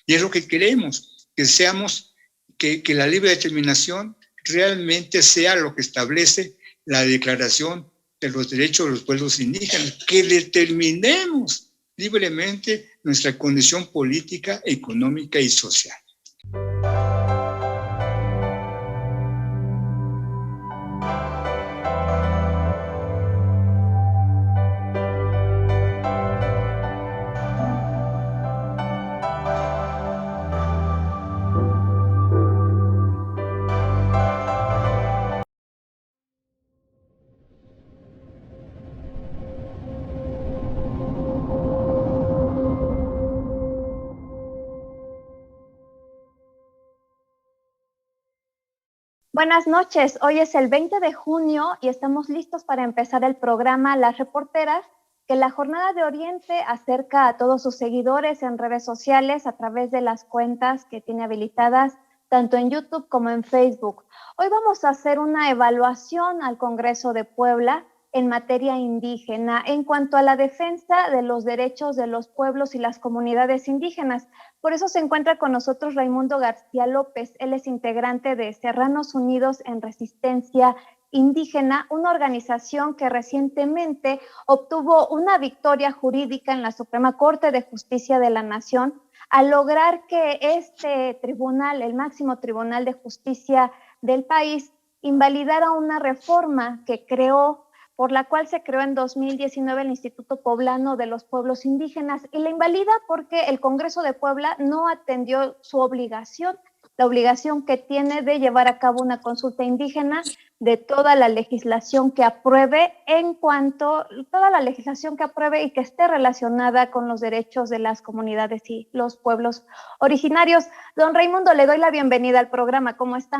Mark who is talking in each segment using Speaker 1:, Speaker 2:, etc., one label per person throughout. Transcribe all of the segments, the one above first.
Speaker 1: Y es lo que queremos, que seamos, que la libre determinación realmente sea lo que establece la Declaración de los Derechos de los Pueblos Indígenas, que determinemos libremente nuestra condición política, económica y social.
Speaker 2: Buenas noches, hoy es el 20 de junio y estamos listos para empezar el programa Las Reporteras, que la Jornada de Oriente acerca a todos sus seguidores en redes sociales a través de las cuentas que tiene habilitadas tanto en YouTube como en Facebook. Hoy vamos a hacer una evaluación al Congreso de Puebla en materia indígena en cuanto a la defensa de los derechos de los pueblos y las comunidades indígenas. Por eso se encuentra con nosotros Raimundo García López. Él es integrante de Serranos Unidos en Resistencia Indígena, una organización que recientemente obtuvo una victoria jurídica en la Suprema Corte de Justicia de la Nación al lograr que este tribunal, el máximo tribunal de justicia del país, invalidara una reforma que por la cual se creó en 2019 el Instituto Poblano de los Pueblos Indígenas, y la invalida porque el Congreso de Puebla no atendió su obligación, la obligación que tiene de llevar a cabo una consulta indígena de toda la legislación que apruebe y que esté relacionada con los derechos de las comunidades y los pueblos originarios. Don Raimundo, le doy la bienvenida al programa. ¿Cómo está?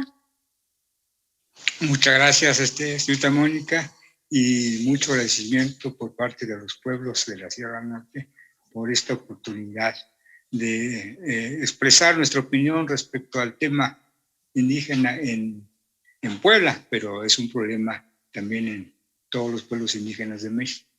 Speaker 1: Muchas gracias, señorita Mónica, y mucho agradecimiento por parte de los pueblos de la Sierra Norte por esta oportunidad de expresar nuestra opinión respecto al tema indígena en Puebla, pero es un problema también en todos los pueblos indígenas de México.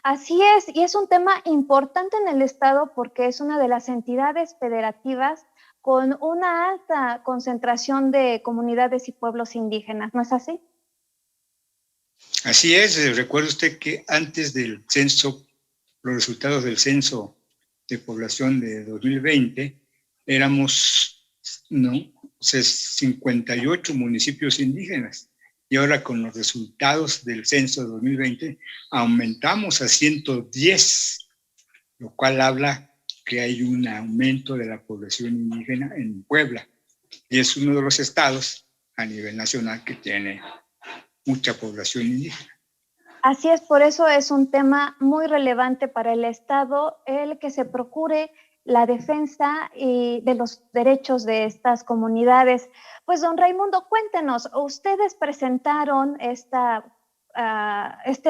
Speaker 2: Así es, y es un tema importante en el Estado porque es una de las entidades federativas con una alta concentración de comunidades y pueblos indígenas, ¿no es así?
Speaker 1: Así es, recuerde usted que antes del censo, los resultados del censo de población de 2020, éramos 58 municipios indígenas, y ahora con los resultados del censo de 2020 aumentamos a 110, lo cual habla que hay un aumento de la población indígena en Puebla, y es uno de los estados a nivel nacional que tiene mucha población indígena.
Speaker 2: Así es, por eso es un tema muy relevante para el Estado el que se procure la defensa de los derechos de estas comunidades. Pues, don Raimundo, cuéntenos, ustedes presentaron este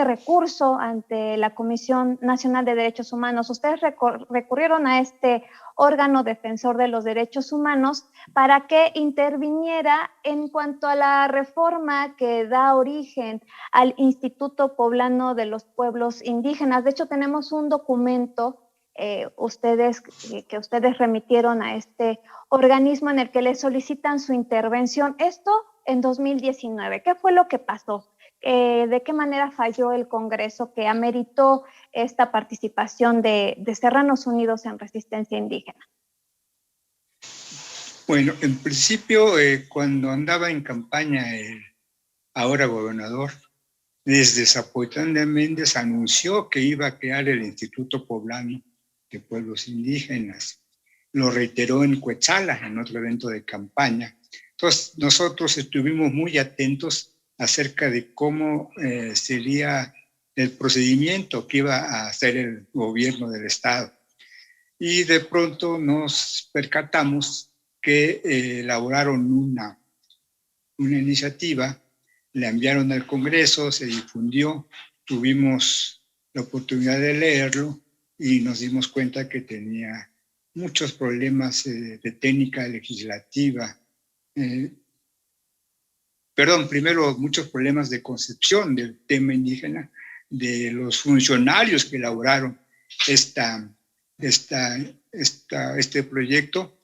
Speaker 2: recurso ante la Comisión Nacional de Derechos Humanos. Ustedes recurrieron a este órgano defensor de los derechos humanos para que interviniera en cuanto a la reforma que da origen al Instituto Poblano de los Pueblos Indígenas. De hecho, tenemos un documento que ustedes remitieron a este organismo en el que le solicitan su intervención. Esto en 2019. ¿Qué fue lo que pasó? ¿De qué manera falló el Congreso que ameritó esta participación de Serranos Unidos en Resistencia Indígena?
Speaker 1: Bueno, en principio, cuando andaba en campaña el ahora gobernador, desde Zapotlán de Méndez anunció que iba a crear el Instituto Poblano de Pueblos Indígenas. Lo reiteró en Cuetzalan, en otro evento de campaña. Entonces, nosotros estuvimos muy atentos acerca de cómo sería el procedimiento que iba a hacer el gobierno del Estado. Y de pronto nos percatamos que elaboraron una iniciativa, la enviaron al Congreso, se difundió, tuvimos la oportunidad de leerlo y nos dimos cuenta que tenía muchos problemas de técnica legislativa. Primero, muchos problemas de concepción del tema indígena de los funcionarios que elaboraron esta este proyecto,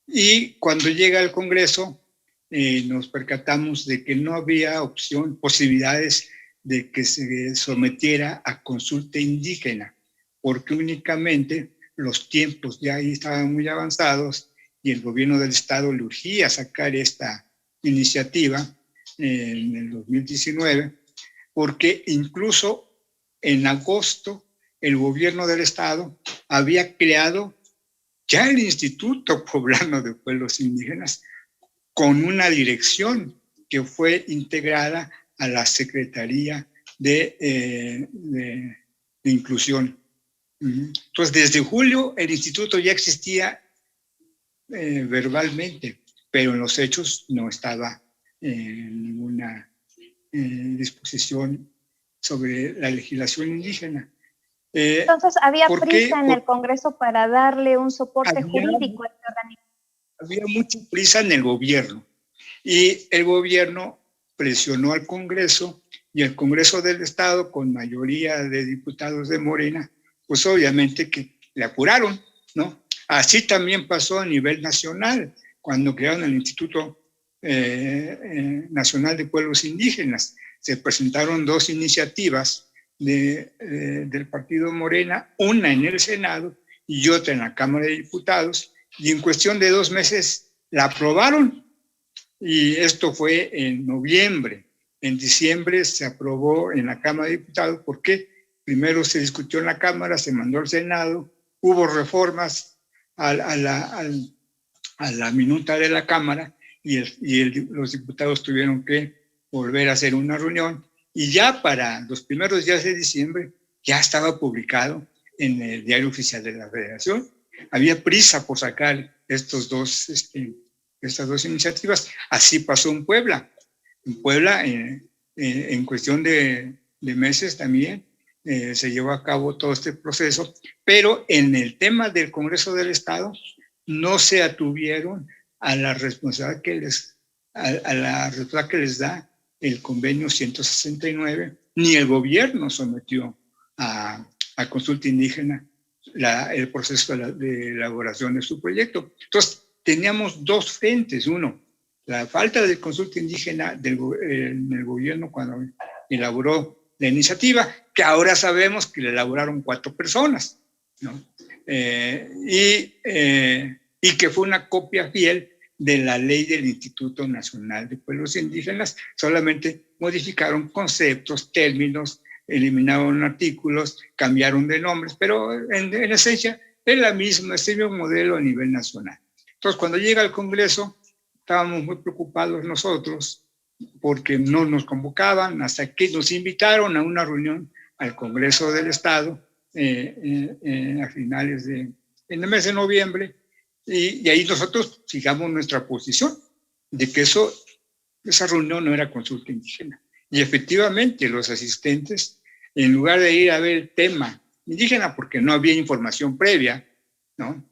Speaker 1: y cuando llega al Congreso nos percatamos de que no había posibilidades de que se sometiera a consulta indígena, porque únicamente los tiempos ya ahí estaban muy avanzados y el gobierno del estado le urgía sacar esta iniciativa en el 2019, porque incluso en agosto el gobierno del estado había creado ya el Instituto Poblano de Pueblos Indígenas con una dirección que fue integrada a la Secretaría de Inclusión. Entonces, desde julio el instituto ya existía verbalmente, pero en los hechos no estaba ninguna disposición sobre la legislación indígena.
Speaker 2: Entonces, ¿había prisa en el Congreso para darle un soporte jurídico a este organismo?
Speaker 1: Había mucha prisa en el gobierno y el gobierno presionó al Congreso y el Congreso del Estado, con mayoría de diputados de Morena, pues obviamente que le apuraron, ¿no? Así también pasó a nivel nacional, cuando crearon el Instituto Nacional de Pueblos Indígenas. Se presentaron dos iniciativas del partido Morena, una en el Senado y otra en la Cámara de Diputados, y en cuestión de 2 meses la aprobaron. Y esto fue en noviembre. En diciembre se aprobó en la Cámara de Diputados. ¿Por qué? Primero se discutió en la Cámara, se mandó al Senado, hubo reformas a la minuta de la Cámara y los diputados tuvieron que volver a hacer una reunión, y ya para los primeros días de diciembre ya estaba publicado en el Diario Oficial de la Federación. Había prisa por sacar estas dos iniciativas. Así pasó en Puebla. En Puebla, en cuestión de meses también, se llevó a cabo todo este proceso, pero en el tema del Congreso del Estado no se atuvieron a la responsabilidad que les da el convenio 169, ni el gobierno sometió a consulta indígena el proceso de elaboración de su proyecto. Entonces, teníamos dos frentes. Uno, la falta de consulta indígena en el gobierno cuando elaboró la iniciativa, que ahora sabemos que la elaboraron 4 personas, ¿no? Y que fue una copia fiel de la ley del Instituto Nacional de Pueblos Indígenas. Solamente modificaron conceptos, términos, eliminaron artículos, cambiaron de nombres, pero en esencia es el mismo modelo a nivel nacional. Entonces, cuando llega al Congreso, estábamos muy preocupados nosotros porque no nos convocaban hasta que nos invitaron a una reunión al Congreso del Estado a finales en el mes de noviembre, y ahí nosotros fijamos nuestra posición de que esa reunión no era consulta indígena. Y efectivamente los asistentes, en lugar de ir a ver el tema indígena, porque no había información previa, ¿no?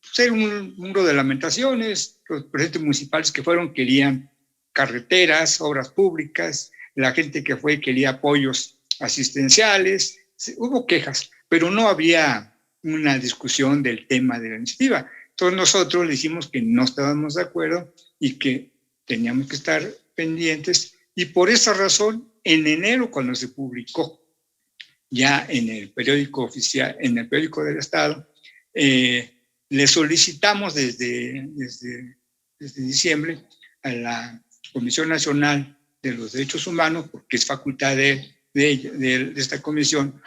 Speaker 1: Ser un muro de lamentaciones. Los presidentes municipales que fueron querían carreteras, obras públicas, la gente que fue quería apoyos asistenciales, hubo quejas, pero no había una discusión del tema de la iniciativa. Entonces nosotros le dijimos que no estábamos de acuerdo y que teníamos que estar pendientes, y por esa razón, en enero, cuando se publicó ya en el periódico oficial, en el periódico del Estado, le solicitamos desde diciembre a la Comisión Nacional de los Derechos Humanos, porque es facultad de esta comisión,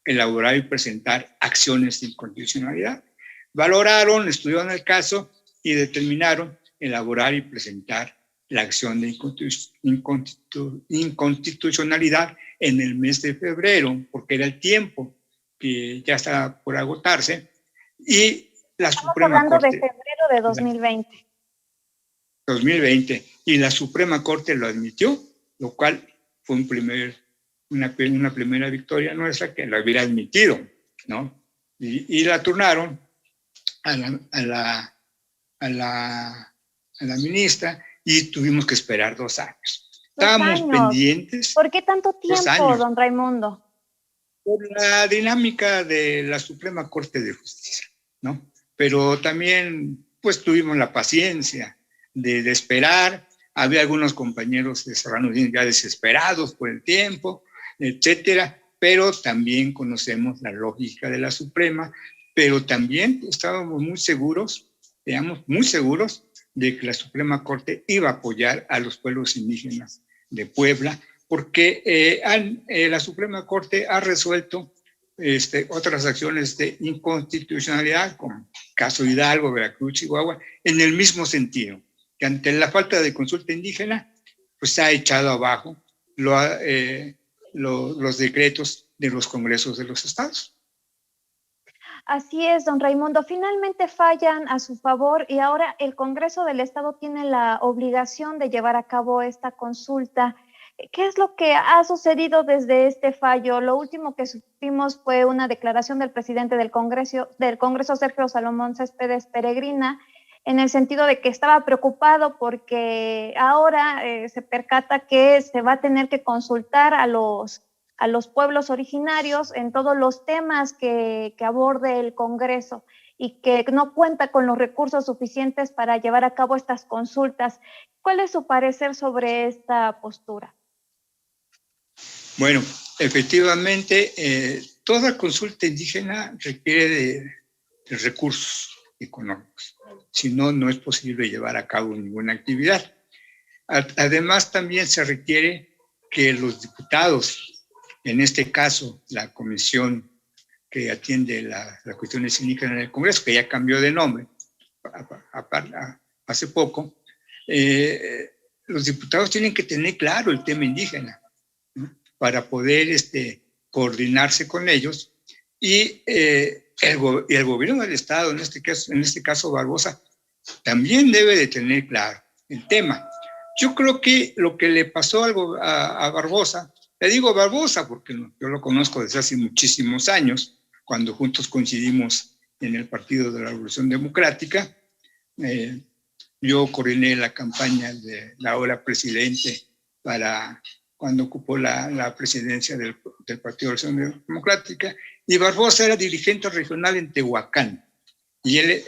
Speaker 1: elaborar y presentar acciones de inconstitucionalidad. Valoraron, estudiaron el caso y determinaron elaborar y presentar la acción de inconstitucionalidad en el mes de febrero, porque era el tiempo que ya estaba por agotarse, y la Suprema Corte...
Speaker 2: Estamos hablando de febrero de 2020.
Speaker 1: 2020, y la Suprema Corte lo admitió, lo cual fue una primera victoria nuestra, que lo hubiera admitido, ¿no? Y la turnaron a la ministra, y tuvimos que esperar 2 años. Estábamos pendientes.
Speaker 2: ¿Por qué tanto tiempo, don Raimundo?
Speaker 1: Por la dinámica de la Suprema Corte de Justicia, ¿no? Pero también, pues, tuvimos la paciencia de esperar. Había algunos compañeros de Serrano ya desesperados por el tiempo, etcétera, pero también conocemos la lógica de la Suprema, pero también estábamos muy seguros, digamos, muy seguros de que la Suprema Corte iba a apoyar a los pueblos indígenas de Puebla, porque la Suprema Corte ha resuelto otras acciones de inconstitucionalidad, como caso Hidalgo, Veracruz, Chihuahua, en el mismo sentido, que ante la falta de consulta indígena, pues se ha echado abajo los decretos de los congresos de los estados.
Speaker 2: Así es, don Raimundo. Finalmente fallan a su favor y ahora el Congreso del Estado tiene la obligación de llevar a cabo esta consulta. ¿Qué es lo que ha sucedido desde este fallo? Lo último que supimos fue una declaración del presidente del Congreso, Sergio Salomón Céspedes Peregrina, en el sentido de que estaba preocupado porque ahora se percata que se va a tener que consultar a los pueblos originarios en todos los temas que aborde el Congreso y que no cuenta con los recursos suficientes para llevar a cabo estas consultas. ¿Cuál es su parecer sobre esta postura?
Speaker 1: Bueno, efectivamente, toda consulta indígena requiere de recursos económicos. Si no, no es posible llevar a cabo ninguna actividad. Además, también se requiere que los diputados, en este caso, la comisión que atiende las cuestiones indígenas en el Congreso, que ya cambió de nombre hace poco, los diputados tienen que tener claro el tema indígena, ¿no? Para poder coordinarse con ellos. Y el gobierno del Estado, en este caso Barbosa, también debe de tener claro el tema. Yo creo que lo que le pasó a Barbosa, le digo Barbosa porque yo lo conozco desde hace muchísimos años, cuando juntos coincidimos en el Partido de la Revolución Democrática. Yo coordiné la campaña de la ahora presidente cuando ocupó la presidencia del Partido de la Revolución Democrática, y Barbosa era dirigente regional en Tehuacán, y él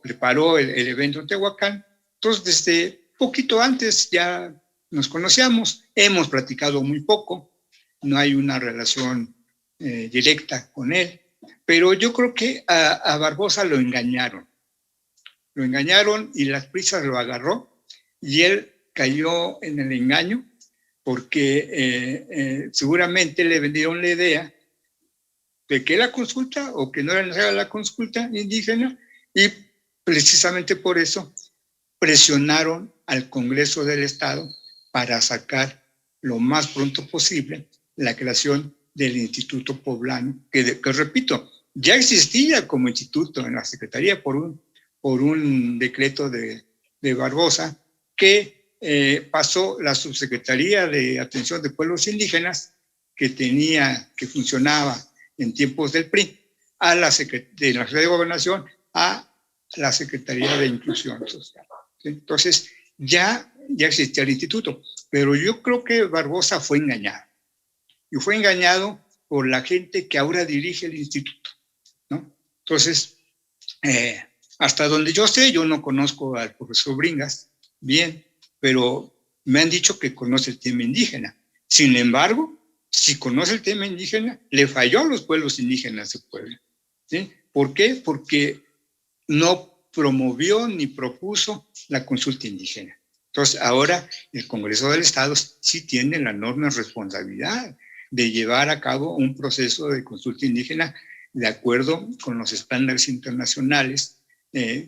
Speaker 1: preparó el evento en Tehuacán. Entonces, desde poquito antes ya nos conocíamos, hemos platicado muy poco, no hay una relación directa con él, pero yo creo que a Barbosa lo engañaron y las prisas lo agarró y él cayó en el engaño porque seguramente le vendieron la idea de que la consulta o que no era necesaria la consulta indígena, y precisamente por eso presionaron al Congreso del Estado para sacar lo más pronto posible la creación del Instituto Poblano, que repito, ya existía como instituto en la Secretaría por un decreto de Barbosa, que pasó la Subsecretaría de Atención de Pueblos Indígenas, que funcionaba en tiempos del PRI, de la Secretaría de Gobernación a la Secretaría de Inclusión Social. Entonces, ya existía el instituto, pero yo creo que Barbosa fue engañado. Y fue engañado por la gente que ahora dirige el instituto, ¿no? Entonces, hasta donde yo sé, yo no conozco al profesor Bringas bien, pero me han dicho que conoce el tema indígena. Sin embargo, si conoce el tema indígena, le falló a los pueblos indígenas de Puebla, ¿sí? ¿Por qué? Porque no promovió ni propuso la consulta indígena. Entonces, ahora el Congreso del Estado sí tiene la enorme responsabilidad de llevar a cabo un proceso de consulta indígena de acuerdo con los estándares internacionales,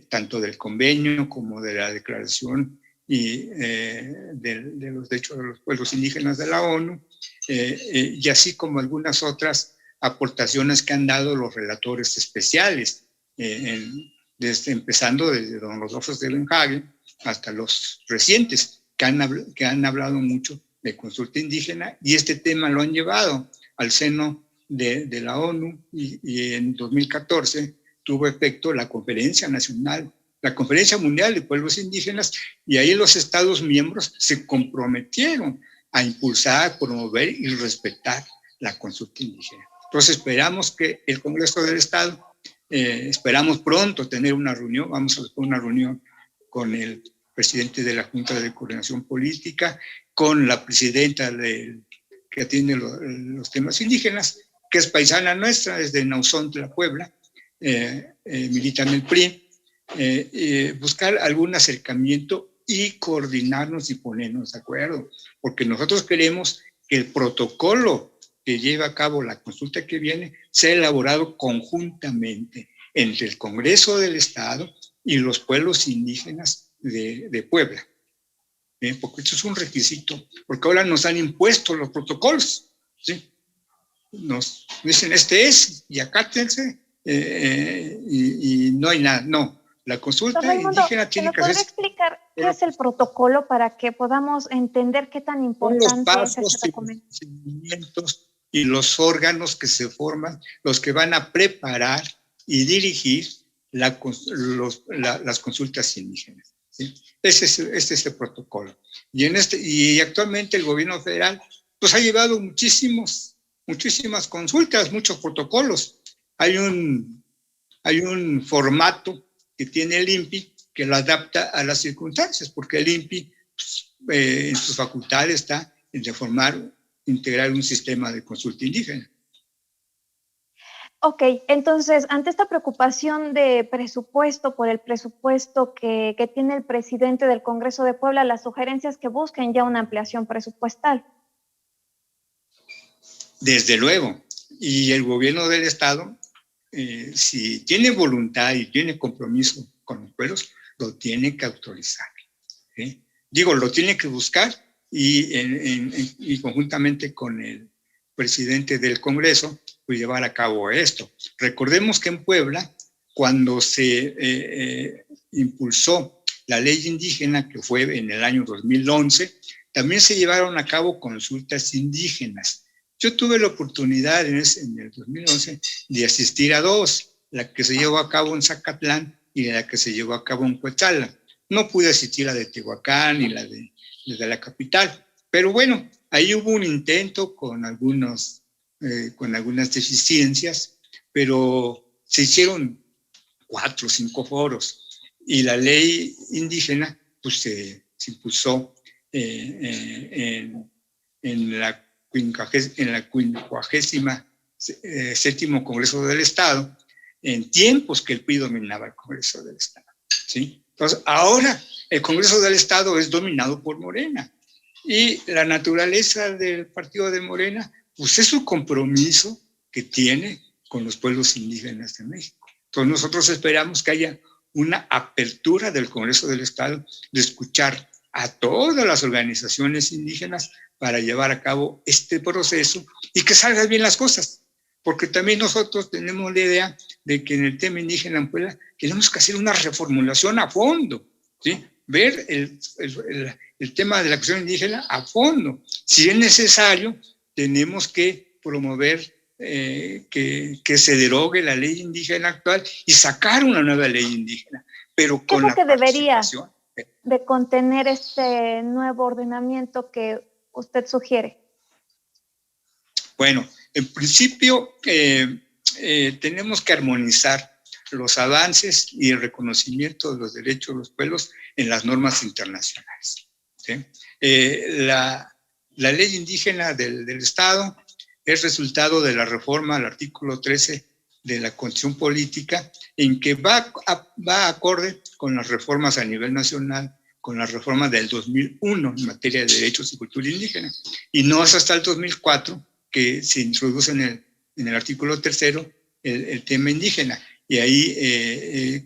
Speaker 1: tanto del convenio como de la declaración de los derechos de los pueblos indígenas de la ONU, y así como algunas otras aportaciones que han dado los relatores especiales, empezando desde don Rodolfo Sternhagen hasta los recientes, que han hablado mucho de consulta indígena, y este tema lo han llevado al seno de la ONU, y en 2014 tuvo efecto la Conferencia Mundial de Pueblos Indígenas, y ahí los Estados miembros se comprometieron a impulsar, promover y respetar la consulta indígena. Entonces esperamos que el Congreso del Estado, esperamos pronto tener una reunión, vamos a hacer una reunión con el presidente de la Junta de Coordinación Política, con la presidenta que atiende los temas indígenas, que es paisana nuestra, es de Nausontla, Puebla, milita en el PRI, buscar algún acercamiento y coordinarnos y ponernos de acuerdo, porque nosotros queremos que el protocolo que lleva a cabo la consulta que viene sea elaborado conjuntamente entre el Congreso del Estado y los pueblos indígenas de Puebla. Porque eso es un requisito, porque ahora nos han impuesto los protocolos, ¿sí? Nos dicen, este es, y acátense, y no hay nada. No, la consulta indígena tiene que hacer...
Speaker 2: ¿Podría explicar qué es el protocolo para que podamos entender qué tan importante es este documento?
Speaker 1: Los procedimientos y los órganos que se forman, los que van a preparar y dirigir las consultas indígenas, ¿sí? Este es el protocolo. Y actualmente el gobierno federal pues ha llevado muchísimas consultas, muchos protocolos. Hay un formato que tiene el INPI que lo adapta a las circunstancias, porque el INPI pues, en sus facultades está en integrar un sistema de consulta indígena.
Speaker 2: Ok, entonces, ante esta preocupación de presupuesto, por el presupuesto que tiene el presidente del Congreso de Puebla, las sugerencias que busquen ya una ampliación presupuestal.
Speaker 1: Desde luego, y el gobierno del Estado, si tiene voluntad y tiene compromiso con los pueblos, lo tiene que autorizar, ¿sí? Digo, lo tiene que buscar y conjuntamente con el presidente del Congreso, pues llevar a cabo esto. Recordemos que en Puebla, cuando se impulsó la ley indígena, que fue en el año 2011, también se llevaron a cabo consultas indígenas. Yo tuve la oportunidad en el 2011 de asistir a dos, la que se llevó a cabo en Zacatlán y la que se llevó a cabo en Cuetzalan. No pude asistir a la de Tehuacán y la de la capital, pero bueno, ahí hubo un intento con algunas deficiencias, pero se hicieron 4 o 5 foros y la ley indígena pues se impulsó en la 57º Congreso del Estado, en tiempos que el PRI dominaba el Congreso del Estado, ¿sí? Entonces, ahora el Congreso del Estado es dominado por Morena y la naturaleza del partido de Morena pues es su compromiso que tiene con los pueblos indígenas de México. Entonces nosotros esperamos que haya una apertura del Congreso del Estado de escuchar a todas las organizaciones indígenas para llevar a cabo este proceso y que salgan bien las cosas. Porque también nosotros tenemos la idea de que en el tema indígena en Puebla tenemos que hacer una reformulación a fondo, ¿sí? Ver el tema de la cuestión indígena a fondo. Si es necesario, tenemos que promover que se derogue la ley indígena actual y sacar una nueva ley indígena, pero con la participación.
Speaker 2: ¿Qué es lo que debería de contener este nuevo ordenamiento que usted sugiere?
Speaker 1: Bueno, en principio tenemos que armonizar los avances y el reconocimiento de los derechos de los pueblos en las normas internacionales, ¿sí? La ley indígena del Estado es resultado de la reforma al artículo 13 de la Constitución Política, en que va acorde con las reformas a nivel nacional, con la reforma del 2001 en materia de derechos y cultura indígena. Y no es hasta el 2004 que se introduce en el artículo 3 el tema indígena. Y ahí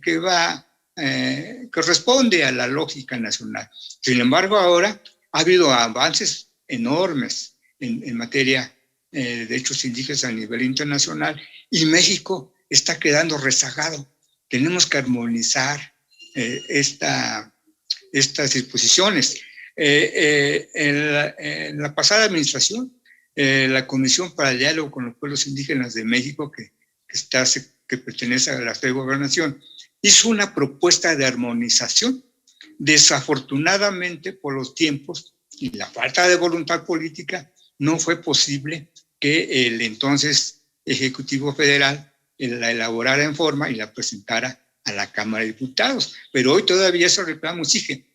Speaker 1: corresponde a la lógica nacional. Sin embargo, ahora ha habido avances enormes en materia de derechos indígenas a nivel internacional y México está quedando rezagado. Tenemos que armonizar estas disposiciones. En la pasada administración, la Comisión para el Diálogo con los Pueblos Indígenas de México, que pertenece a la Secretaría de Gobernación, hizo una propuesta de armonización. Desafortunadamente, por los tiempos y la falta de voluntad política, no fue posible que el entonces Ejecutivo Federal la elaborara en forma y la presentara a la Cámara de Diputados. Pero hoy todavía ese reclamo exige,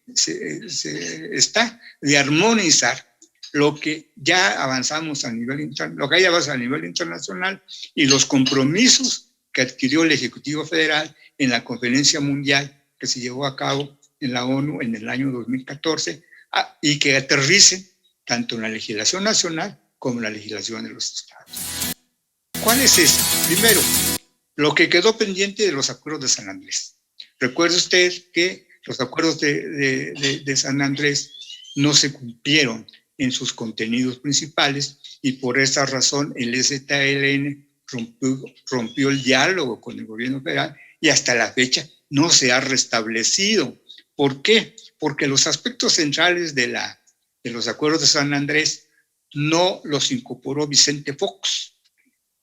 Speaker 1: está de armonizar lo que ya avanzamos a nivel lo que ya avanza a nivel internacional y los compromisos que adquirió el Ejecutivo Federal en la Conferencia Mundial que se llevó a cabo en la ONU en el año 2014 y que aterricen tanto en la legislación nacional como en la legislación de los estados. ¿Cuál es eso? Primero, lo que quedó pendiente de los acuerdos de San Andrés. Recuerde usted que los acuerdos de San Andrés no se cumplieron en sus contenidos principales y por esa razón el EZLN rompió el diálogo con el gobierno federal y hasta la fecha no se ha restablecido. ¿Por qué? Porque los aspectos centrales de los acuerdos de San Andrés no los incorporó Vicente Fox,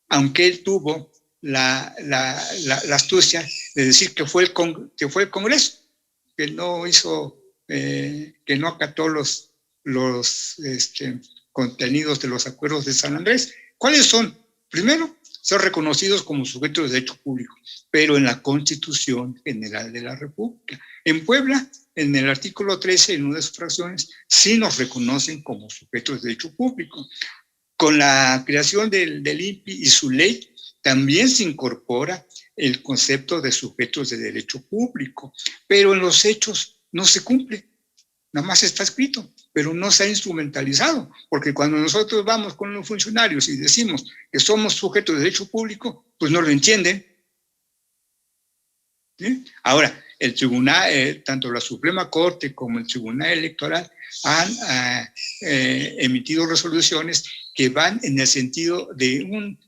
Speaker 1: aunque él tuvo la astucia de decir que fue el Congreso, que no hizo, que no acató los contenidos de los acuerdos de San Andrés. ¿Cuáles son? Primero, ser reconocidos como sujetos de derecho público, pero en la Constitución General de la República. En Puebla, en el artículo 13, en una de sus fracciones, sí nos reconocen como sujetos de derecho público. Con la creación del INPI y su ley, también se incorpora el concepto de sujetos de derecho público, pero en los hechos no se cumple. Nada más está escrito, pero no se ha instrumentalizado, porque cuando nosotros vamos con los funcionarios y decimos que somos sujetos de derecho público, pues no lo entienden. ¿Sí? Ahora, el tribunal, tanto la Suprema Corte como el Tribunal Electoral han emitido resoluciones que van en el sentido de un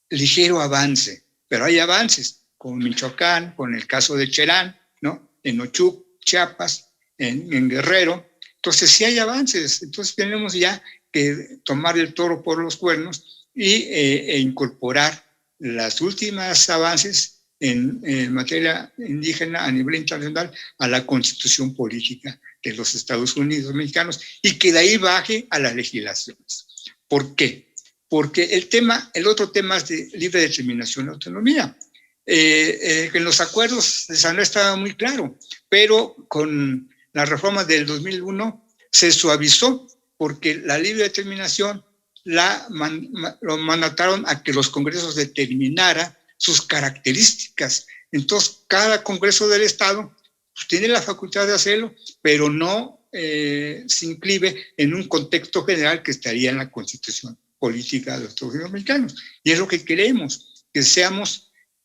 Speaker 1: ligero avance, pero hay avances, como Michoacán, con el caso de Cherán, ¿no? En Ochuc, Chiapas, en Guerrero. Entonces sí hay avances, entonces tenemos ya que tomar el toro por los cuernos e incorporar los últimos avances en materia indígena a nivel internacional a la Constitución política de los Estados Unidos mexicanos y que de ahí baje a las legislaciones. ¿Por qué? Porque el otro tema es de libre determinación y autonomía. En los acuerdos de San Andrés estaba muy claro, pero con la reforma del 2001 se suavizó porque la libre determinación lo mandataron a que los congresos determinaran sus características. Entonces, cada congreso del Estado pues, tiene la facultad de hacerlo, pero no se inscribe en un contexto general que estaría en la Constitución política de los Estados Unidos mexicanos. Y es lo que queremos,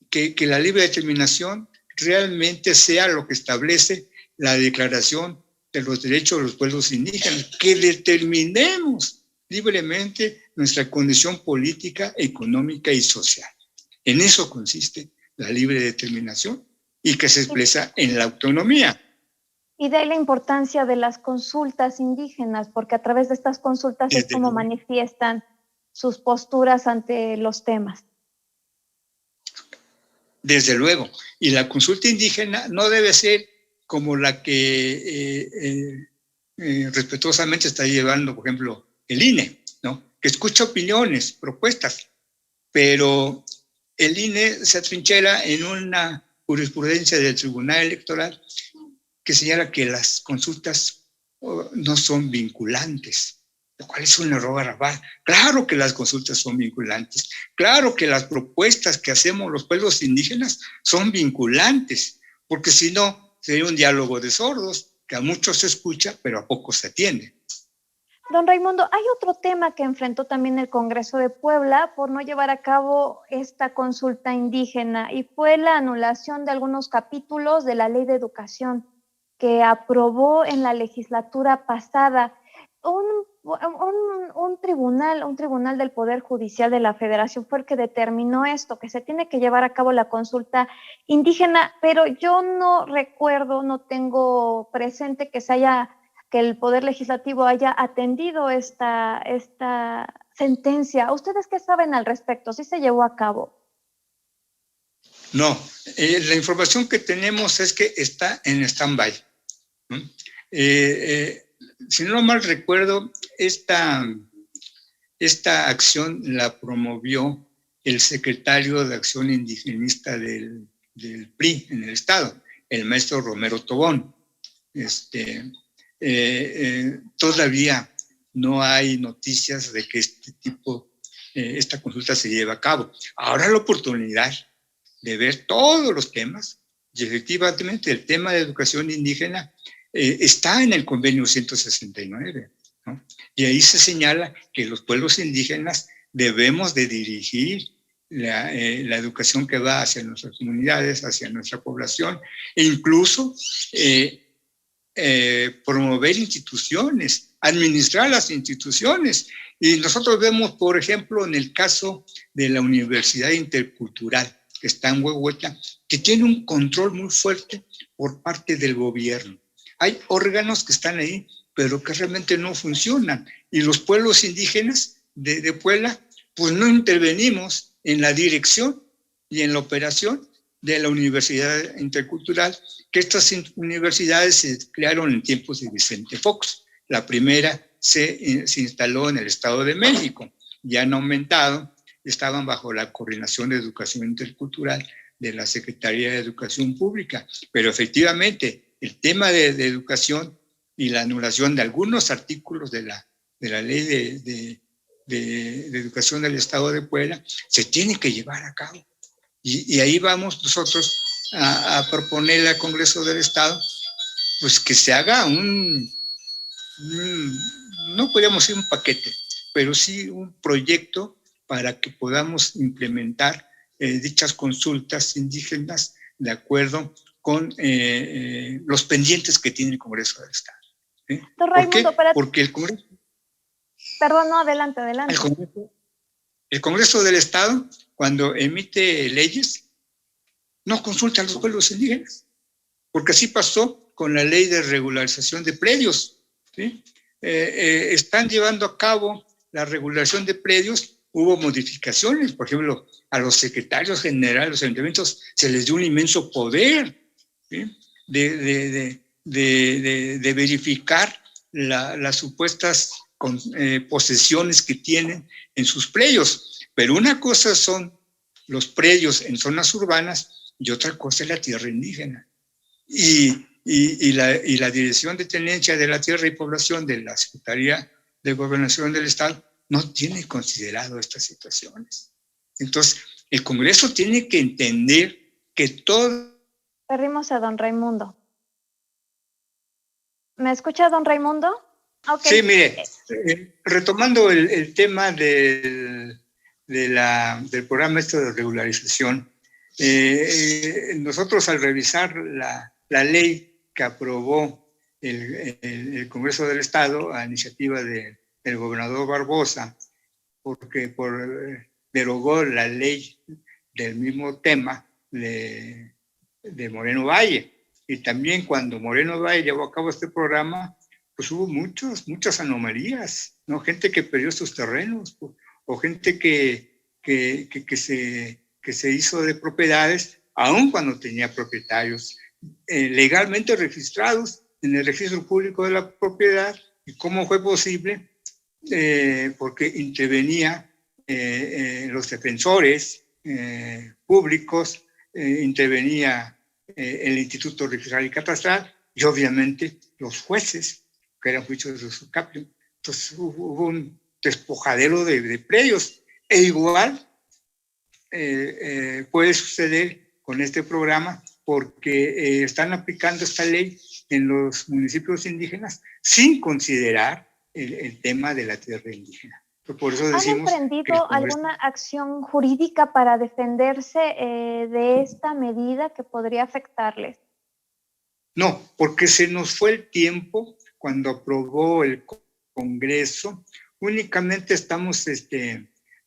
Speaker 1: que la libre determinación realmente sea lo que establece la Declaración de los Derechos de los Pueblos Indígenas, que determinemos libremente nuestra condición política, económica y social. En eso consiste la libre determinación y que se expresa en la autonomía.
Speaker 2: Y de ahí la importancia de las consultas indígenas, porque a través de estas consultas es como manifiestan sus posturas ante los temas.
Speaker 1: Desde luego. Y la consulta indígena no debe ser como la que respetuosamente está llevando, por ejemplo, el INE, ¿no? Que escucha opiniones, propuestas, pero el INE se atrinchera en una jurisprudencia del Tribunal Electoral que señala que las consultas no son vinculantes, lo cual es un error garrafal. Claro que las consultas son vinculantes, claro que las propuestas que hacemos los pueblos indígenas son vinculantes, porque si no, sería un diálogo de sordos, que a muchos se escucha, pero a pocos se atiende.
Speaker 2: Don Raimundo, hay otro tema que enfrentó también el Congreso de Puebla por no llevar a cabo esta consulta indígena y fue la anulación de algunos capítulos de la Ley de Educación que aprobó en la legislatura pasada. Un tribunal del Poder Judicial de la Federación fue el que determinó esto, que se tiene que llevar a cabo la consulta indígena, pero yo no recuerdo, no tengo presente que el Poder Legislativo haya atendido esta sentencia. ¿Ustedes qué saben al respecto? ¿Sí se llevó a cabo?
Speaker 1: No, la información que tenemos es que está en stand-by. Si no mal recuerdo, esta esta acción la promovió el secretario de Acción Indigenista del PRI en el Estado, el maestro Romero Tobón. Todavía no hay noticias de que esta consulta se lleve a cabo. Ahora la oportunidad de ver todos los temas, y efectivamente el tema de educación indígena está en el convenio 169, ¿no? Y ahí se señala que los pueblos indígenas debemos de dirigir la educación que va hacia nuestras comunidades, hacia nuestra población, e incluso promover instituciones, administrar las instituciones. Y nosotros vemos, por ejemplo, en el caso de la Universidad Intercultural, que está en Huehuetla, que tiene un control muy fuerte por parte del gobierno. Hay órganos que están ahí, pero que realmente no funcionan. Y los pueblos indígenas de Puebla, pues no intervenimos en la dirección y en la operación de la Universidad Intercultural, que estas universidades se crearon en tiempos de Vicente Fox. La primera se instaló en el Estado de México, ya han aumentado, estaban bajo la Coordinación de Educación Intercultural de la Secretaría de Educación Pública, pero efectivamente el tema de educación y la anulación de algunos artículos de la Ley de Educación del Estado de Puebla se tiene que llevar a cabo. Y ahí vamos nosotros a proponerle al Congreso del Estado pues que se haga no podríamos decir un paquete, pero sí un proyecto para que podamos implementar dichas consultas indígenas de acuerdo con los pendientes que tiene el Congreso del Estado. ¿Por qué? Porque el Congreso...
Speaker 2: Perdón, no, adelante.
Speaker 1: El Congreso del Estado, cuando emite leyes, no consulta a los pueblos indígenas, porque así pasó con la ley de regularización de predios, ¿sí? Están llevando a cabo la regulación de predios, hubo modificaciones, por ejemplo, a los secretarios generales de los ayuntamientos se les dio un inmenso poder, ¿sí? de verificar las supuestas posesiones que tienen en sus predios. Pero una cosa son los predios en zonas urbanas y otra cosa es la tierra indígena. Y la Dirección de Tenencia de la Tierra y Población de la Secretaría de Gobernación del Estado no tiene considerado estas situaciones. Entonces, el Congreso tiene que entender que todo...
Speaker 2: Perdimos a don Raimundo. ¿Me escucha, don Raimundo?
Speaker 1: Okay. Sí, mire, retomando el tema del programa de regularización, nosotros al revisar la ley que aprobó el Congreso del Estado a iniciativa del gobernador Barbosa, porque derogó la ley del mismo tema de Moreno Valle. Y también cuando Moreno Valle llevó a cabo este programa, pues hubo muchas anomalías, ¿no? Gente que perdió sus terrenos, o gente que se hizo de propiedades, aun cuando tenía propietarios legalmente registrados en el registro público de la propiedad. ¿Y cómo fue posible? Porque intervenía los defensores públicos, intervenía el Instituto Registral y Catastral y obviamente los jueces, que eran juicios de subcapio. Entonces hubo un despojadero de predios. E igual puede suceder con este programa, porque están aplicando esta ley en los municipios indígenas sin considerar el tema de la tierra indígena. Por eso decimos...
Speaker 2: ¿Han emprendido alguna acción jurídica para defenderse de esta medida que podría afectarles?
Speaker 1: No, porque se nos fue el tiempo cuando aprobó el Congreso. Únicamente estamos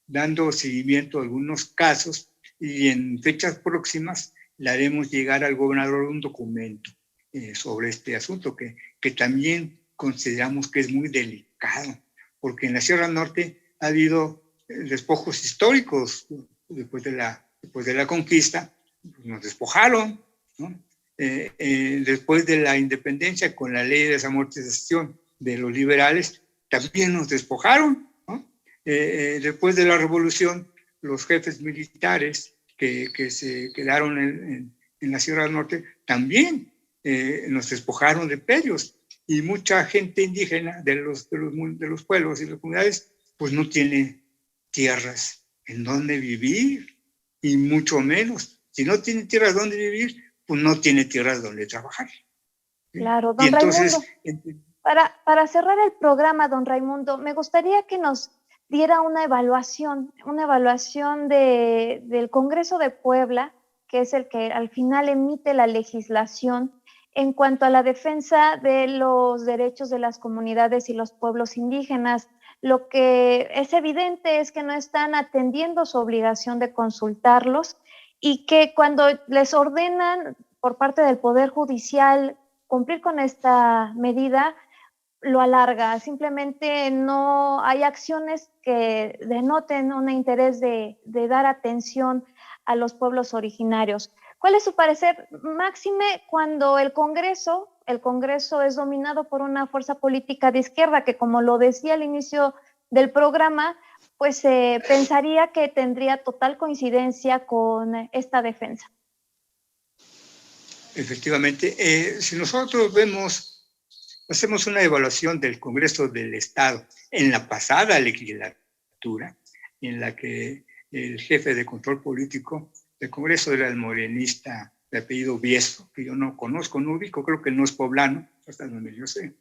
Speaker 1: dando seguimiento a algunos casos y en fechas próximas le haremos llegar al gobernador un documento sobre este asunto que también consideramos que es muy delicado, porque en la Sierra Norte ha habido despojos históricos. Después de la conquista nos despojaron, ¿no? Después de la independencia, con la ley de desamortización de los liberales, también nos despojaron, ¿no? después de la revolución, los jefes militares que se quedaron en la Sierra Norte también nos despojaron de predios, y mucha gente indígena de los pueblos y las comunidades pues no tiene tierras en donde vivir, y mucho menos, si no tiene tierras donde vivir, pues no tiene tierras donde trabajar. ¿Sí?
Speaker 2: Claro,
Speaker 1: Y
Speaker 2: don
Speaker 1: entonces,
Speaker 2: Raimundo, para cerrar el programa, don Raimundo, me gustaría que nos diera una evaluación del Congreso de Puebla, que es el que al final emite la legislación en cuanto a la defensa de los derechos de las comunidades y los pueblos indígenas. Lo que es evidente es que no están atendiendo su obligación de consultarlos, y que cuando les ordenan por parte del Poder Judicial cumplir con esta medida, lo alarga. Simplemente no hay acciones que denoten un interés de dar atención a los pueblos originarios. ¿Cuál es su parecer, máxime cuando el Congreso es dominado por una fuerza política de izquierda que, como lo decía al inicio del programa, pues pensaría que tendría total coincidencia con esta defensa?
Speaker 1: Efectivamente, si nosotros hacemos una evaluación del Congreso del Estado en la pasada legislatura, en la que el jefe de control político del Congreso era el morenista de apellido Biestro, que yo no conozco, no ubico, creo que no es poblano, hasta donde yo sé.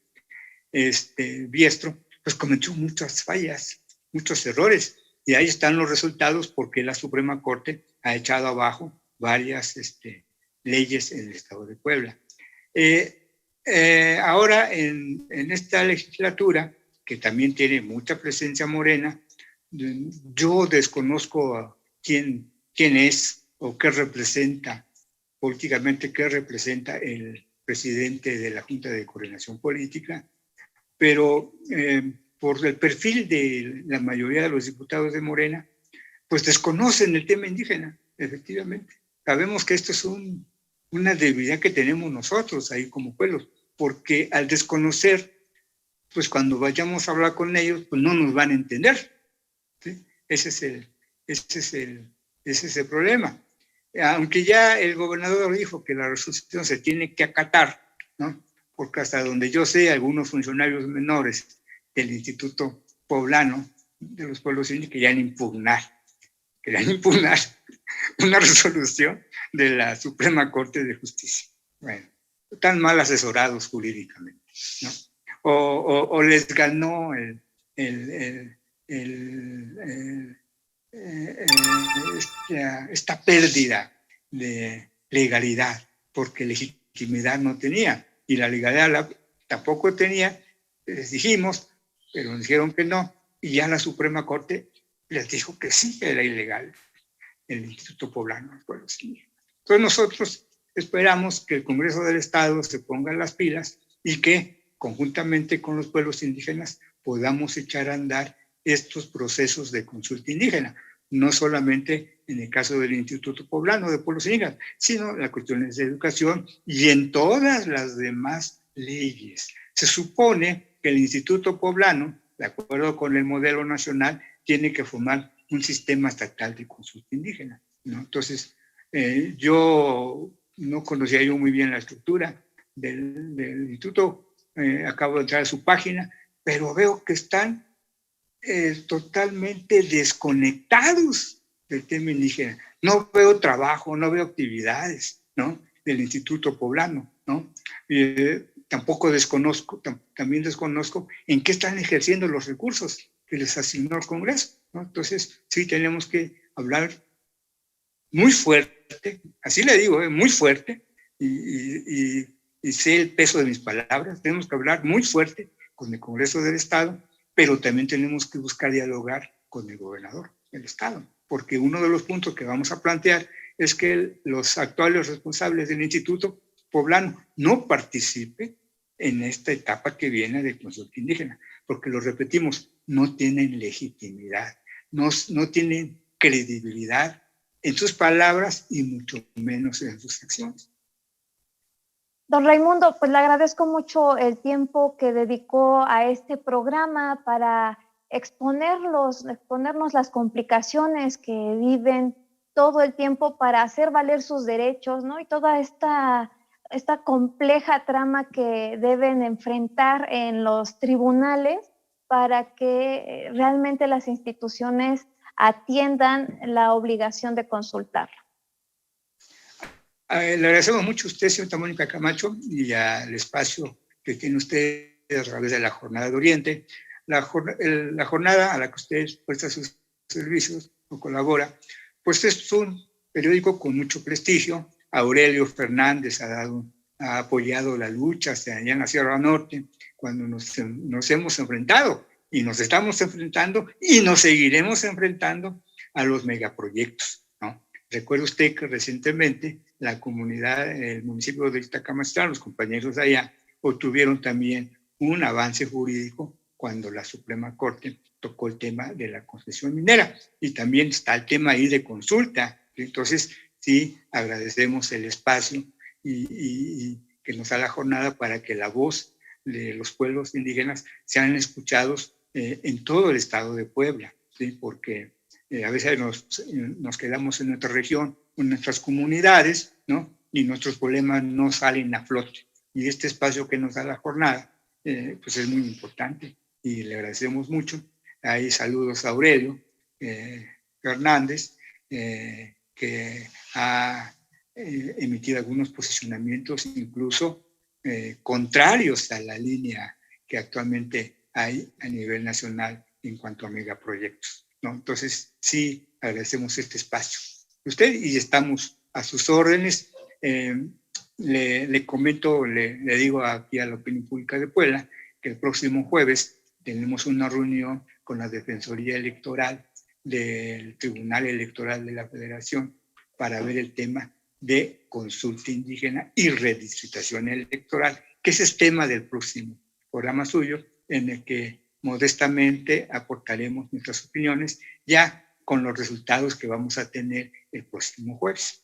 Speaker 1: Biestro, pues cometió muchas fallas, muchos errores, y ahí están los resultados, porque la Suprema Corte ha echado abajo varias leyes en el Estado de Puebla. Ahora, en esta legislatura, que también tiene mucha presencia morena, yo desconozco quién es o qué representa políticamente, qué representa el presidente de la Junta de Coordinación Política, pero por el perfil de la mayoría de los diputados de Morena, pues desconocen el tema indígena, efectivamente. Sabemos que esto es una debilidad que tenemos nosotros ahí como pueblos, porque al desconocer, pues cuando vayamos a hablar con ellos, pues no nos van a entender. ¿Sí? Ese es el problema. Aunque ya el gobernador dijo que la resolución se tiene que acatar, ¿no? Porque hasta donde yo sé, algunos funcionarios menores del Instituto Poblano de los Pueblos Indígenas querían impugnar una resolución de la Suprema Corte de Justicia. Bueno, tan mal asesorados jurídicamente, ¿no? O les ganó esta pérdida de legalidad, porque legitimidad no tenía, y la legalidad tampoco tenía, les dijimos, pero nos dijeron que no, y ya la Suprema Corte les dijo que sí, era ilegal el Instituto Poblano de Pueblos Indígenas. Entonces nosotros esperamos que el Congreso del Estado se ponga las pilas y que conjuntamente con los pueblos indígenas podamos echar a andar estos procesos de consulta indígena, no solamente en el caso del Instituto Poblano de Pueblos Indígenas, sino en las cuestiones de educación y en todas las demás leyes. Se supone que el Instituto Poblano, de acuerdo con el modelo nacional, tiene que formar un sistema estatal de consulta indígena, ¿no? Entonces, yo no conocía yo muy bien la estructura del instituto, acabo de entrar a su página, pero veo que están totalmente desconectados del tema indígena. No veo trabajo, no veo actividades, ¿no?, del Instituto Poblano, ¿no? Tampoco también desconozco en qué están ejerciendo los recursos que les asignó el Congreso, ¿no? Entonces, sí tenemos que hablar muy fuerte, así le digo, muy fuerte, y sé el peso de mis palabras. Tenemos que hablar muy fuerte con el Congreso del Estado, pero también tenemos que buscar dialogar con el gobernador del Estado, porque uno de los puntos que vamos a plantear es que los actuales responsables del Instituto Poblano no participen en esta etapa que viene de consulta indígena, porque lo repetimos, no tienen legitimidad, no tienen credibilidad en sus palabras y mucho menos en sus acciones.
Speaker 2: Don Raimundo, pues le agradezco mucho el tiempo que dedicó a este programa para exponernos las complicaciones que viven todo el tiempo para hacer valer sus derechos, ¿no? Y toda esta compleja trama que deben enfrentar en los tribunales para que realmente las instituciones atiendan la obligación de consultarlo.
Speaker 1: Le agradecemos mucho a usted, señorita Mónica Camacho, y al espacio que tiene usted a través de la Jornada de Oriente. La jornada a la que usted presta sus servicios o colabora, pues es un periódico con mucho prestigio. Aurelio Fernández ha apoyado la lucha hasta allá en la Sierra Norte, cuando nos hemos enfrentado y nos estamos enfrentando y nos seguiremos enfrentando a los megaproyectos, ¿no? Recuerde usted que recientemente la comunidad, el municipio de Iztacamaxtlán, los compañeros de allá, obtuvieron también un avance jurídico cuando la Suprema Corte tocó el tema de la concesión minera, y también está el tema ahí de consulta. Entonces, sí, agradecemos el espacio y que nos da la jornada para que la voz de los pueblos indígenas sean escuchados en todo el estado de Puebla, ¿sí? Porque a veces nos quedamos en nuestra región, en nuestras comunidades, ¿no? Y nuestros problemas no salen a flote. Y este espacio que nos da la jornada, pues es muy importante y le agradecemos mucho. Ahí saludos a Aurelio Fernández, que ha emitido algunos posicionamientos incluso contrarios a la línea que actualmente hay a nivel nacional en cuanto a megaproyectos, ¿no? Entonces, sí, agradecemos este espacio de usted y estamos a sus órdenes. Le comento, le digo aquí a la opinión pública de Puebla que el próximo jueves tenemos una reunión con la Defensoría Electoral del Tribunal Electoral de la Federación para ver el tema de consulta indígena y redistritación electoral, que ese es el tema del próximo programa suyo, en el que modestamente aportaremos nuestras opiniones ya con los resultados que vamos a tener el próximo jueves.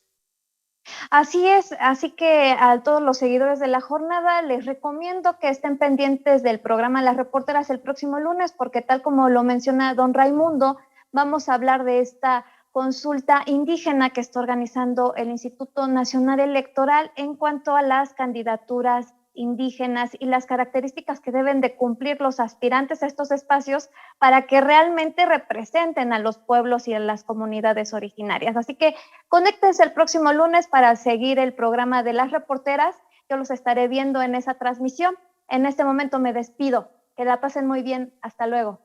Speaker 2: Así es, así que a todos los seguidores de la jornada les recomiendo que estén pendientes del programa Las Reporteras el próximo lunes, porque tal como lo menciona don Raimundo, vamos a hablar de esta consulta indígena que está organizando el Instituto Nacional Electoral en cuanto a las candidaturas indígenas y las características que deben de cumplir los aspirantes a estos espacios para que realmente representen a los pueblos y a las comunidades originarias. Así que conéctense el próximo lunes para seguir el programa de Las Reporteras. Yo los estaré viendo en esa transmisión. En este momento me despido. Que la pasen muy bien. Hasta luego.